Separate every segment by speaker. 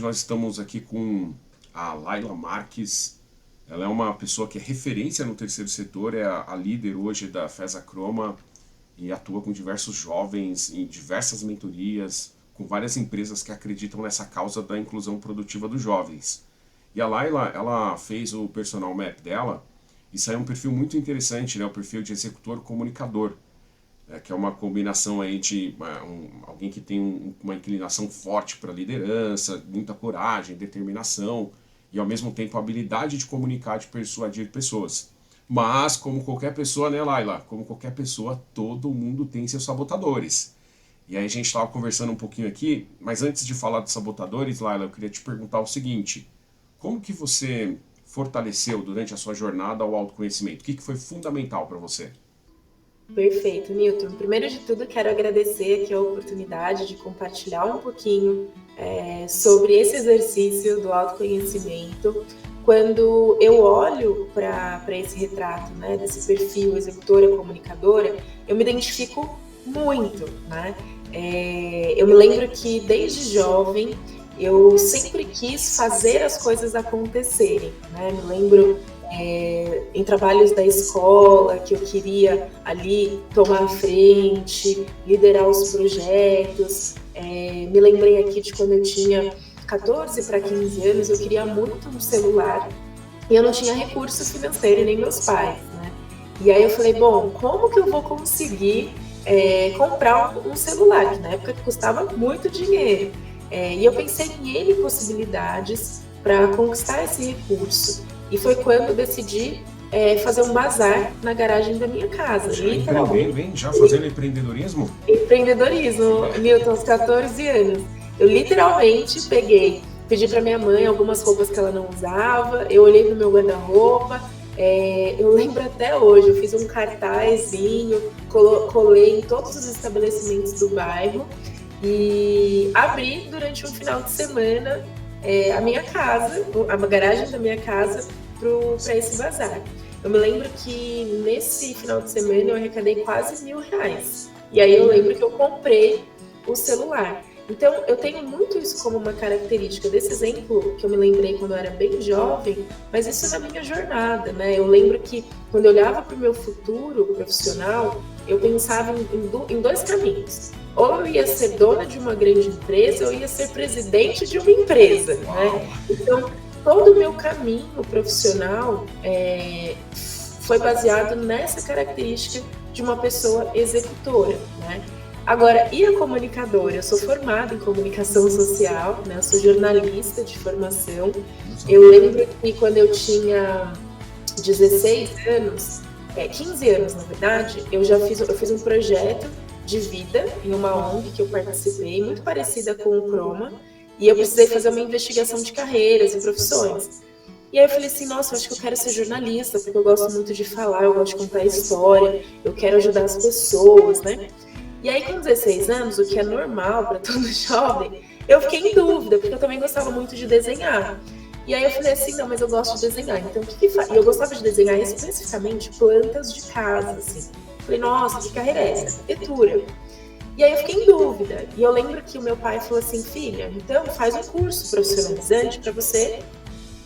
Speaker 1: nós estamos aqui com a Laila Marques. Ela é uma pessoa que é referência no terceiro setor, é a líder hoje da FESA Croma e atua com diversos jovens em diversas mentorias, com várias empresas que acreditam nessa causa da inclusão produtiva dos jovens. E a Laila, ela fez o personal map dela e saiu um perfil muito interessante, né? O perfil de executor comunicador, que é uma combinação aí de alguém que tem uma inclinação forte para liderança, muita coragem, determinação e ao mesmo tempo a habilidade de comunicar, de persuadir pessoas. Mas, como qualquer pessoa, né, Laila? Como qualquer pessoa, todo mundo tem seus sabotadores. E aí a gente estava conversando um pouquinho aqui, mas antes de falar dos sabotadores, Laila, eu queria te perguntar o seguinte: como que você fortaleceu durante a sua jornada o autoconhecimento? O que foi fundamental para você?
Speaker 2: Perfeito, Newton. Primeiro de tudo, quero agradecer aqui a oportunidade de compartilhar um pouquinho sobre esse exercício do autoconhecimento. Quando eu olho para esse retrato, né, desse perfil executora, comunicadora, eu me identifico muito, né? Eu me lembro que desde jovem eu sempre quis fazer as coisas acontecerem, né? Me lembro em trabalhos da escola, que eu queria ali tomar a frente, liderar os projetos. Me lembrei aqui de quando eu tinha 14 para 15 anos, eu queria muito um celular e eu não tinha recurso financeiro, nem meus pais, né? E aí eu falei, bom, como que eu vou conseguir comprar um celular, que na época custava muito dinheiro. E eu pensei em N possibilidades para conquistar esse recurso. E foi quando eu decidi fazer um bazar na garagem da minha casa.
Speaker 1: Já fazendo empreendedorismo?
Speaker 2: Empreendedorismo, Newton, aos 14 anos. Eu literalmente pedi para minha mãe algumas roupas que ela não usava, eu olhei no meu guarda-roupa, eu lembro até hoje, eu fiz um cartazinho, colei em todos os estabelecimentos do bairro e abri durante um final de semana a minha casa, a garagem da minha casa, para esse bazar. Eu me lembro que nesse final de semana eu arrecadei quase R$1.000. E aí eu lembro que eu comprei o celular. Então eu tenho muito isso como uma característica desse exemplo que eu me lembrei quando eu era bem jovem, mas isso na minha jornada, né? Eu lembro que quando eu olhava para o meu futuro profissional, eu pensava em dois caminhos. Ou eu ia ser dona de uma grande empresa, ou eu ia ser presidente de uma empresa, né? Então, todo o meu caminho profissional foi baseado nessa característica de uma pessoa executora, né? Agora, e a comunicadora? Eu sou formada em comunicação social, né? Eu sou jornalista de formação. Eu lembro que quando eu tinha 16 anos, 15 anos na verdade, eu fiz um projeto de vida em uma ONG que eu participei, muito parecida com o Croma, e eu precisei fazer uma investigação de carreiras e profissões. E aí eu falei assim, nossa, eu acho que eu quero ser jornalista, porque eu gosto muito de falar, eu gosto de contar história, eu quero ajudar as pessoas, né? E aí com 16 anos, o que é normal para todo jovem, eu fiquei em dúvida, porque eu também gostava muito de desenhar. E aí eu falei assim, não, mas eu gosto de desenhar, então o que faz? E eu gostava de desenhar especificamente plantas de casa, assim. Falei, nossa, que carreira é essa? Arquitetura. E aí eu fiquei em dúvida. E eu lembro que o meu pai falou assim, filha, então faz um curso profissionalizante para você,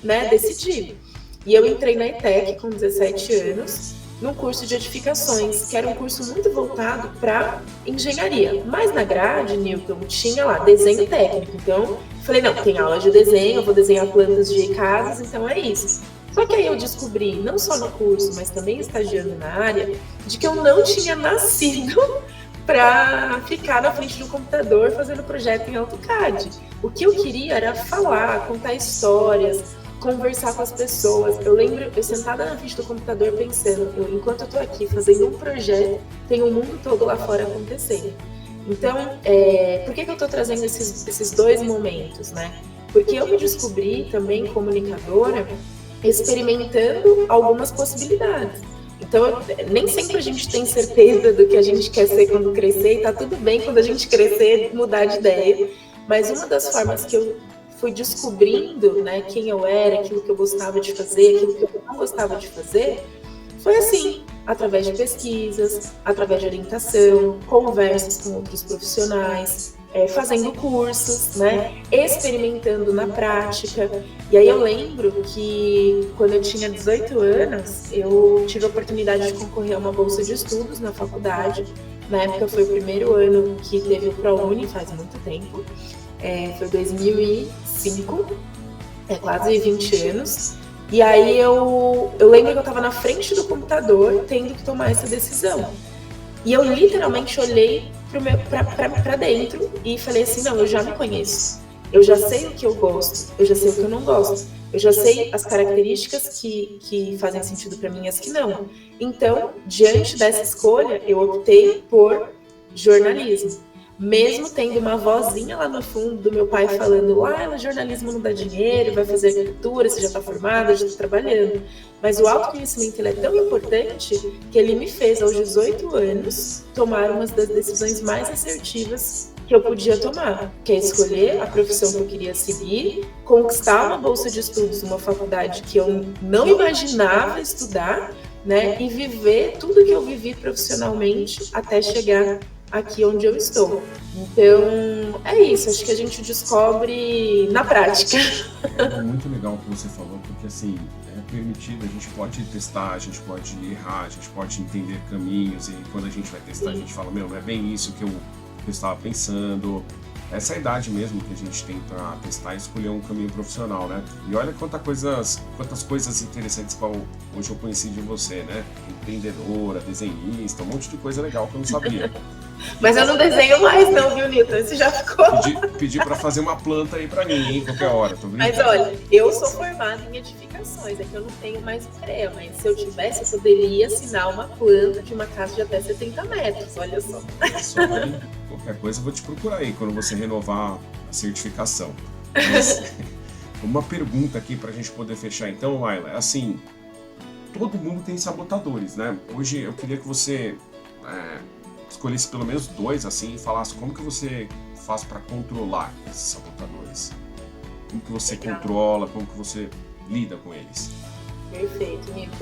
Speaker 2: né, decidir. E eu entrei na ETEC com 17 anos, num curso de edificações, que era um curso muito voltado para engenharia. Mas na grade, Newton, tinha lá desenho técnico. Então, falei, não, tem aula de desenho, eu vou desenhar plantas de casas, então é isso. Só que aí eu descobri, não só no curso, mas também estagiando na área, de que eu não tinha nascido para ficar na frente de um computador fazendo projeto em AutoCAD. O que eu queria era falar, contar histórias, conversar com as pessoas. Eu lembro, eu sentada na frente do computador pensando, enquanto eu estou aqui fazendo um projeto, tem o mundo todo lá fora acontecendo. Então, por que eu estou trazendo esses dois momentos, né? Porque eu me descobri também comunicadora, experimentando algumas possibilidades. Então, nem sempre a gente tem certeza do que a gente quer ser quando crescer, e tá tudo bem quando a gente crescer mudar de ideia. Mas uma das formas que eu fui descobrindo, né, quem eu era, aquilo que eu gostava de fazer, aquilo que eu não gostava de fazer, foi assim, através de pesquisas, através de orientação, conversas com outros profissionais, fazendo cursos, né, experimentando na prática. E aí eu lembro que quando eu tinha 18 anos, eu tive a oportunidade de concorrer a uma bolsa de estudos na faculdade. Na época foi o primeiro ano que teve o ProUni, faz muito tempo. Foi 2005, quase 20 anos. E aí eu lembro que eu estava na frente do computador tendo que tomar essa decisão. E eu literalmente olhei para dentro e falei assim, não, eu já me conheço. Eu já sei o que eu gosto, eu já sei o que eu não gosto. Eu já sei as características que fazem sentido para mim e as que não. Então, diante dessa escolha, eu optei por jornalismo. Mesmo tendo uma vozinha lá no fundo do meu pai falando, jornalismo não dá dinheiro, vai fazer arquitetura, você já está formada, já está trabalhando. Mas o autoconhecimento ele é tão importante que ele me fez, aos 18 anos, tomar uma das decisões mais assertivas que eu podia tomar, que é escolher a profissão que eu queria seguir, conquistar uma bolsa de estudos numa faculdade que eu não imaginava estudar, né, e viver tudo que eu vivi profissionalmente até chegar aqui onde eu estou. Então, é isso. Acho que a gente descobre na prática.
Speaker 1: É muito legal o que você falou, porque assim, é permitido, a gente pode testar, a gente pode errar, a gente pode entender caminhos, e quando a gente vai testar, a gente fala, não é bem isso que eu estava pensando. Essa é a idade mesmo que a gente tem para testar e escolher um caminho profissional, né? E olha quantas coisas interessantes hoje eu conheci de você, né? Empreendedora, desenhista, um monte de coisa legal que eu não sabia.
Speaker 2: Mas eu não desenho mais não, viu, Nilton? Isso já ficou...
Speaker 1: Pedi para fazer uma planta aí para mim, hein? Qualquer hora, tô brincando.
Speaker 2: Mas olha, eu sou formada em edificações, é que eu não tenho mais CREA, mas se eu tivesse, eu poderia assinar uma planta de uma casa de até 70 metros, olha só.
Speaker 1: Qualquer coisa eu vou te procurar aí, quando você renovar a certificação. Mas, uma pergunta aqui pra gente poder fechar então, Laila, é assim, todo mundo tem sabotadores, né? Hoje eu queria que você escolhesse pelo menos 2, assim, e falasse como que você faz para controlar esses sabotadores. Como que você controla, como que você lida com eles.
Speaker 2: Perfeito, Nico.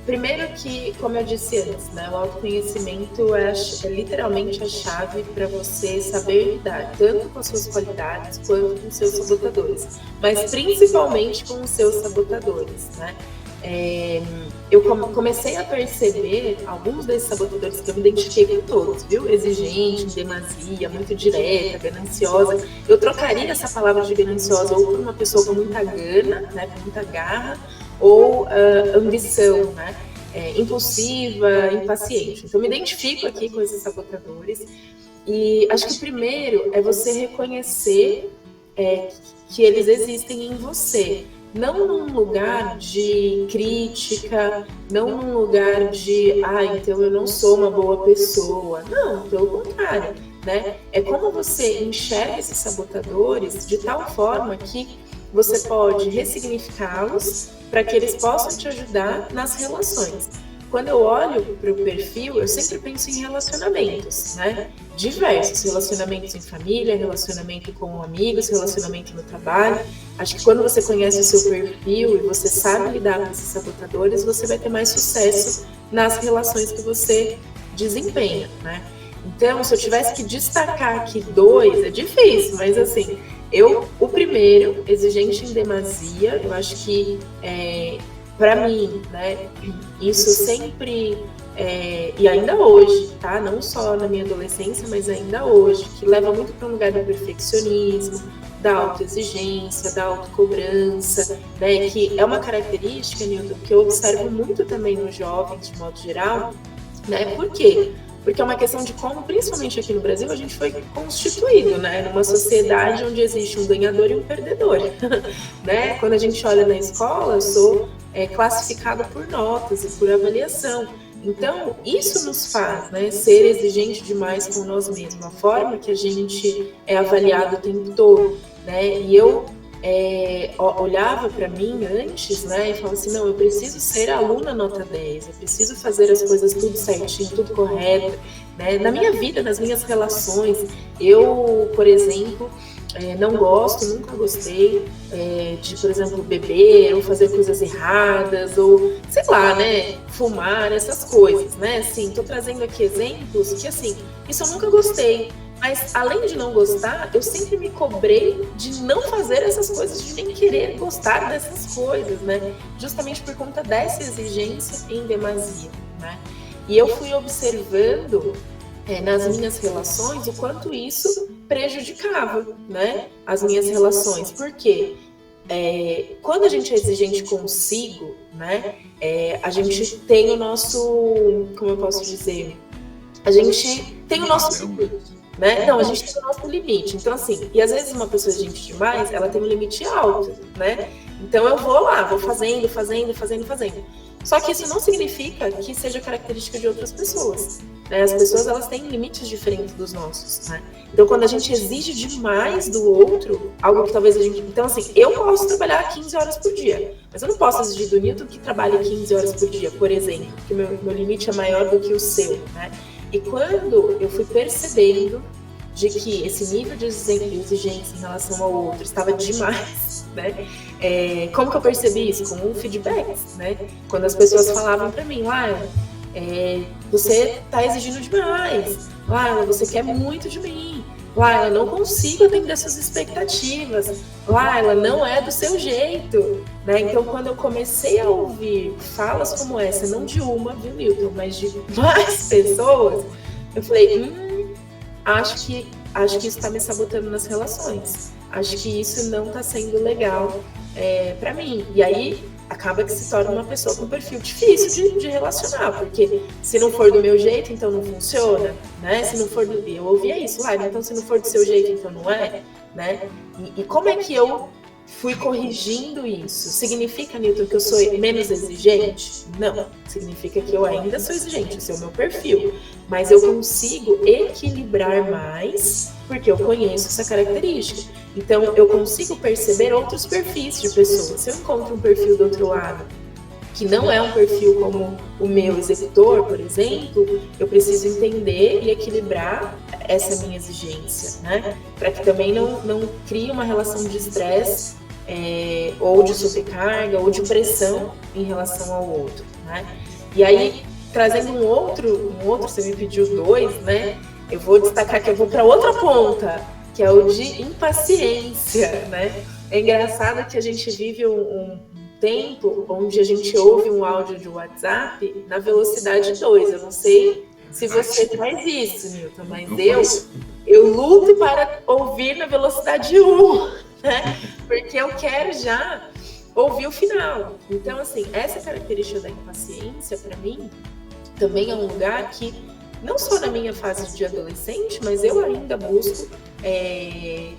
Speaker 2: Primeiro que, como eu disse antes, né, o autoconhecimento é literalmente a chave para você saber lidar tanto com as suas qualidades quanto com os seus sabotadores, mas principalmente com os seus sabotadores, né? Eu comecei a perceber alguns desses sabotadores que eu me identifiquei com todos, viu? Exigente, em demasia, muito direta, gananciosa. Eu trocaria essa palavra de gananciosa ou por uma pessoa com muita gana, né, com muita garra, ou ambição, né? Impulsiva, impaciente. Então, eu me identifico aqui com esses sabotadores. E acho que o primeiro é você reconhecer que eles existem em você. Não num lugar de crítica, não num lugar de, então eu não sou uma boa pessoa. Não, pelo contrário, né? É como você enxerga esses sabotadores de tal forma que você pode ressignificá-los para que eles possam te ajudar nas relações. Quando eu olho para o perfil, eu sempre penso em relacionamentos, né? Diversos, relacionamentos em família, relacionamento com amigos, relacionamento no trabalho. Acho que quando você conhece o seu perfil e você sabe lidar com esses sabotadores, você vai ter mais sucesso nas relações que você desempenha, né? Então, se eu tivesse que destacar aqui 2, é difícil, mas assim, o primeiro, exigente em demasia, eu acho que para mim, né, isso sempre, e ainda hoje, tá? Não só na minha adolescência, mas ainda hoje, que leva muito para um lugar do perfeccionismo, da autoexigência, da autocobrança, né, que é uma característica, Nilton, que eu observo muito também nos jovens, de modo geral, né? Por quê? Porque é uma questão de como, principalmente aqui no Brasil, a gente foi constituído, né, numa sociedade onde existe um ganhador e um perdedor, né? Quando a gente olha na escola, eu sou classificada por notas e por avaliação. Então, isso nos faz, né, ser exigente demais com nós mesmos, a forma que a gente é avaliado o tempo todo, né? E eu olhava para mim antes, né, e falava assim, não, eu preciso ser aluna nota 10, eu preciso fazer as coisas tudo certinho, tudo correto, né? Na minha vida, nas minhas relações, eu, por exemplo, não gosto, nunca gostei de, por exemplo, beber ou fazer coisas erradas ou, sei lá, né, fumar, essas coisas, né? Assim, tô trazendo aqui exemplos que, assim, isso eu nunca gostei. Mas, além de não gostar, eu sempre me cobrei de não fazer essas coisas, de nem querer gostar dessas coisas, né? Justamente por conta dessa exigência em demasia, né? E eu fui observando nas minhas relações o quanto isso prejudicava, né? As minhas relações. Por quê? Quando a gente é exigente consigo, né? A gente tem o nosso... Como eu posso dizer? A gente tem o nosso limite. Né? Então, a gente tem o nosso limite. Então, assim, e às vezes uma pessoa exigente demais, ela tem um limite alto, né? Então, eu vou lá, vou fazendo. Só que isso não significa que seja característica de outras pessoas. Né? As pessoas, elas têm limites diferentes dos nossos, né? Então, quando a gente exige demais do outro, algo que talvez a gente... Então, assim, eu posso trabalhar 15 horas por dia, mas eu não posso exigir do Newton que trabalhe 15 horas por dia, por exemplo, porque meu limite é maior do que o seu, né? E quando eu fui percebendo de que esse nível de exigência em relação ao outro estava demais, né? Como que eu percebi isso? Com feedbacks, né? Quando as pessoas falavam para mim, você está exigindo demais, você quer muito de mim, eu não consigo atender suas expectativas, ela não é do seu jeito, né? Então, quando eu comecei a ouvir falas como essa, não de uma, viu, Newton, mas de várias pessoas, eu falei, acho que isso está me sabotando nas relações, acho que isso não está sendo legal para mim. E aí acaba que se torna uma pessoa com um perfil difícil de relacionar, porque se não for do meu jeito, então não funciona, né? Se não for eu ouvia isso, então se não for do seu jeito, então não é, né? E como é que eu fui corrigindo isso? Significa, Newton, que eu sou menos exigente? Não, significa que eu ainda sou exigente, esse é o meu perfil, mas eu consigo equilibrar mais porque eu conheço essa característica. Então, eu consigo perceber outros perfis de pessoas. Se eu encontro um perfil do outro lado que não é um perfil como o meu executor, por exemplo, eu preciso entender e equilibrar essa minha exigência, né? Para que também não crie uma relação de estresse ou de sobrecarga ou de pressão em relação ao outro, né? E aí, trazendo um outro, você me pediu 2, né? Eu vou destacar que eu vou para outra ponta, que é o de impaciência, né? É engraçado que a gente vive um tempo onde a gente ouve um áudio de WhatsApp na velocidade 2. Eu não sei se você faz isso, Newton, mas eu luto para ouvir na velocidade 1, né? Porque eu quero já ouvir o final. Então, assim, essa característica da impaciência, para mim, também é um lugar que, não só na minha fase de adolescente, mas eu ainda busco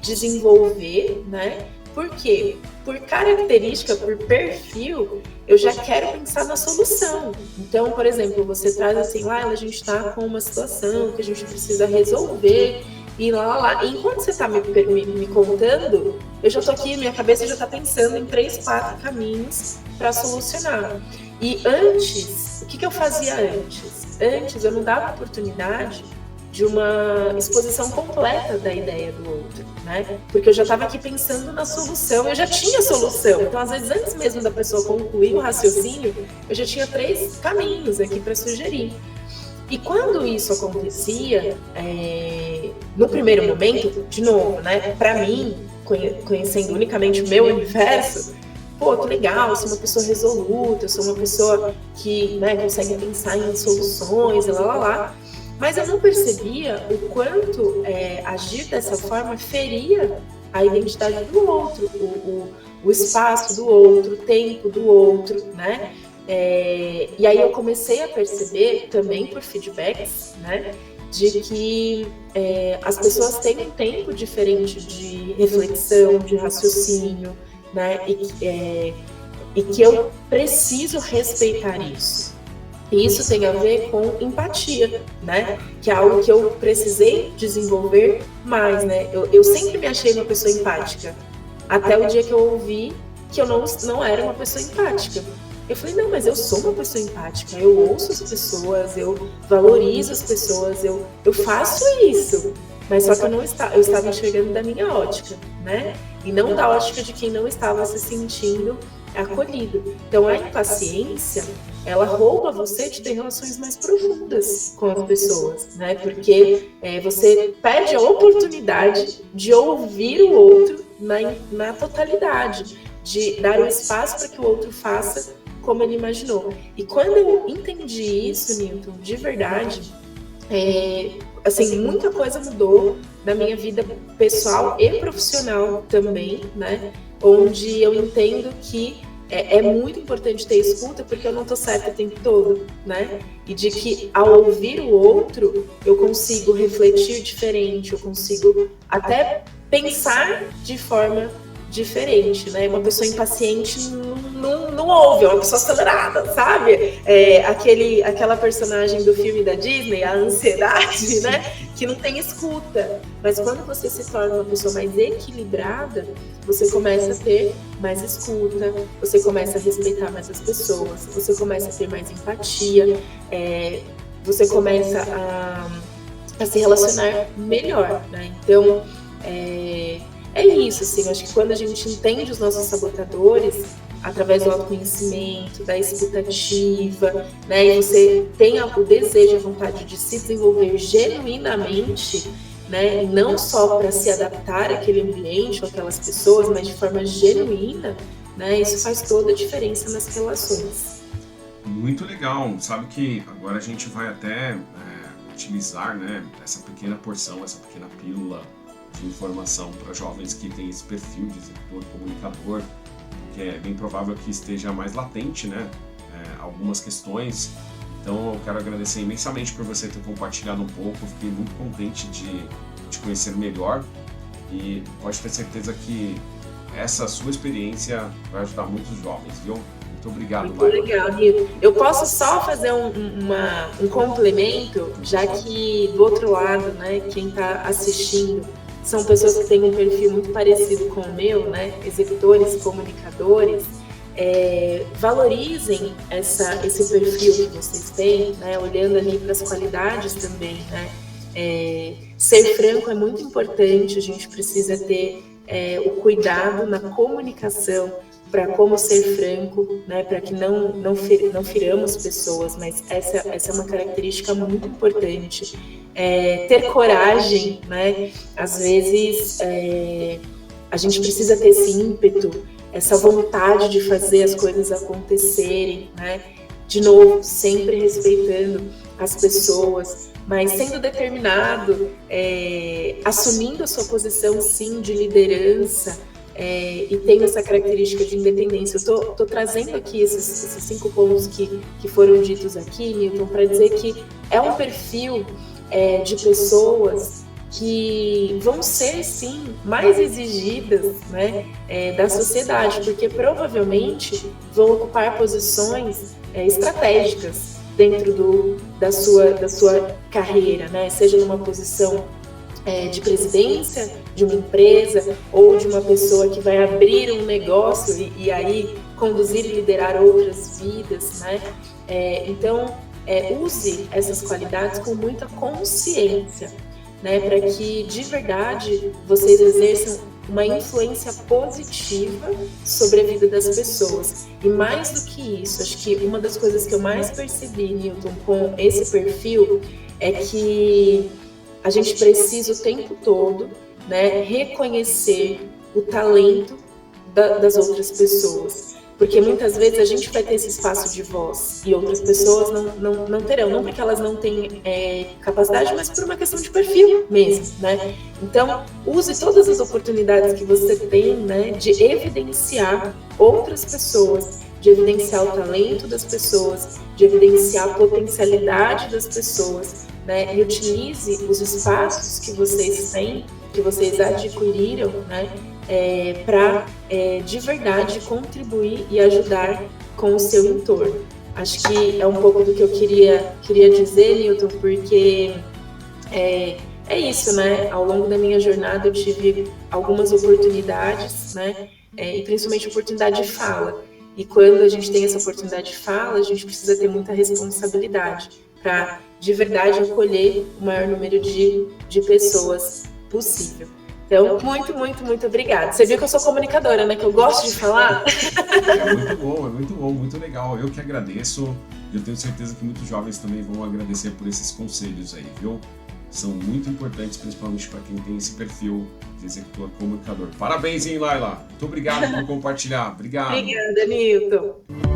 Speaker 2: desenvolver, né? Por quê? Por característica, por perfil, eu já quero pensar na solução. Então, por exemplo, você traz assim, a gente está com uma situação que a gente precisa resolver, e lá. E enquanto você está me contando, eu já estou aqui, minha cabeça já está pensando em 3, 4 caminhos para solucionar. E antes, o que eu fazia antes? Antes eu não dava oportunidade de uma exposição completa da ideia do outro, né? Porque eu já estava aqui pensando na solução, eu já tinha solução. Então, às vezes, antes mesmo da pessoa concluir o raciocínio, eu já tinha 3 caminhos aqui para sugerir. E quando isso acontecia, no primeiro momento, de novo, né? Para mim, conhecendo unicamente o meu universo, que legal, eu sou uma pessoa resoluta, eu sou uma pessoa que, né, consegue pensar em soluções, Mas eu não percebia o quanto agir dessa forma feria a identidade do outro, o espaço do outro, o tempo do outro, né? E aí eu comecei a perceber, também por feedbacks, né, de que as pessoas têm um tempo diferente de reflexão, de raciocínio, né? E que eu preciso respeitar isso. E isso tem a ver com empatia, né? Que é algo que eu precisei desenvolver mais, né? Eu sempre me achei uma pessoa empática, até o dia que eu ouvi que eu não era uma pessoa empática. Eu falei, não, mas eu sou uma pessoa empática, eu ouço as pessoas, eu valorizo as pessoas, eu faço isso. Mas só que eu estava enxergando da minha ótica, né? E não da ótica de quem não estava se sentindo acolhido. Então, a impaciência, ela rouba você de ter relações mais profundas com as pessoas, né? Porque você perde a oportunidade de ouvir o outro na totalidade, de dar o espaço para que o outro faça como ele imaginou. E quando eu entendi isso, Newton, de verdade, assim, muita coisa mudou na minha vida pessoal e profissional também, né? Onde eu entendo que é muito importante ter escuta, porque eu não tô certa o tempo todo, né? E de que ao ouvir o outro, eu consigo refletir diferente, eu consigo até pensar de forma diferente, né? Uma pessoa impaciente não ouve, é uma pessoa acelerada, sabe? Aquela personagem do filme da Disney, a ansiedade, né? Que não tem escuta. Mas quando você se torna uma pessoa mais equilibrada, você começa a ter mais escuta, você começa a respeitar mais as pessoas, você começa a ter mais empatia, você começa a se relacionar melhor, né? Então, é isso, assim, eu acho que quando a gente entende os nossos sabotadores, através do autoconhecimento, da escutativa, né, e você tem o desejo, a vontade de se desenvolver genuinamente, né, não só para se adaptar àquele ambiente ou aquelas pessoas, mas de forma genuína, né, isso faz toda a diferença nas relações.
Speaker 1: Muito legal, sabe que agora a gente vai até utilizar, né, essa pequena porção, essa pequena pílula de informação para jovens que têm esse perfil de executor, comunicador, que é bem provável que esteja mais latente, né, algumas questões. Então eu quero agradecer imensamente por você ter compartilhado um pouco, fiquei muito contente de te conhecer melhor e pode ter certeza que essa sua experiência vai ajudar muitos jovens, viu? Muito obrigado,
Speaker 2: Muito legal, Rito. Eu posso só fazer um complemento, já que do outro lado, né, quem está assistindo são pessoas que têm um perfil muito parecido com o meu, né, executores, comunicadores. Valorizem esse perfil que vocês têm, né, olhando ali para as qualidades também, né. Ser franco é muito importante, a gente precisa ter o cuidado na comunicação para como ser franco, né, para que não firamos pessoas, mas essa é uma característica muito importante. Ter coragem, né, às vezes a gente precisa ter esse ímpeto, essa vontade de fazer as coisas acontecerem, né, de novo, sempre respeitando as pessoas, mas sendo determinado, assumindo a sua posição, sim, de liderança, e tendo essa característica de independência. Eu tô trazendo aqui esses 5 pontos que foram ditos aqui, Newton, para dizer que é um perfil de pessoas que vão ser, sim, mais exigidas, né, da sociedade, porque provavelmente vão ocupar posições estratégicas dentro da sua carreira, né, seja numa posição de presidência de uma empresa ou de uma pessoa que vai abrir um negócio e aí conduzir e liderar outras vidas, né? Então, use essas qualidades com muita consciência, né? Para que, de verdade, vocês exerçam uma influência positiva sobre a vida das pessoas. E mais do que isso, acho que uma das coisas que eu mais percebi, Newton, com esse perfil é que a gente precisa o tempo todo, né, reconhecer o talento das outras pessoas. Porque muitas vezes a gente vai ter esse espaço de voz e outras pessoas não terão. Não porque elas não têm capacidade, mas por uma questão de perfil mesmo, né? Então, use todas as oportunidades que você tem, né, de evidenciar outras pessoas, de evidenciar o talento das pessoas, de evidenciar a potencialidade das pessoas, né? E utilize os espaços que vocês têm, que vocês adquiriram, né, para de verdade contribuir e ajudar com o seu entorno. Acho que é um pouco do que eu queria dizer, Newton, porque é isso, né? Ao longo da minha jornada eu tive algumas oportunidades, né? E principalmente oportunidade de fala. E quando a gente tem essa oportunidade de fala, a gente precisa ter muita responsabilidade para, de verdade, acolher o maior número de pessoas possível. Então, muito, muito, muito obrigada. Você viu que eu sou comunicadora, né? Que eu gosto de falar.
Speaker 1: É muito bom, muito legal. Eu que agradeço e eu tenho certeza que muitos jovens também vão agradecer por esses conselhos aí, viu? São muito importantes, principalmente para quem tem esse perfil de executor comunicador. Parabéns, hein, Laila? Muito obrigado por compartilhar. Obrigado.
Speaker 2: Obrigada, Nilton.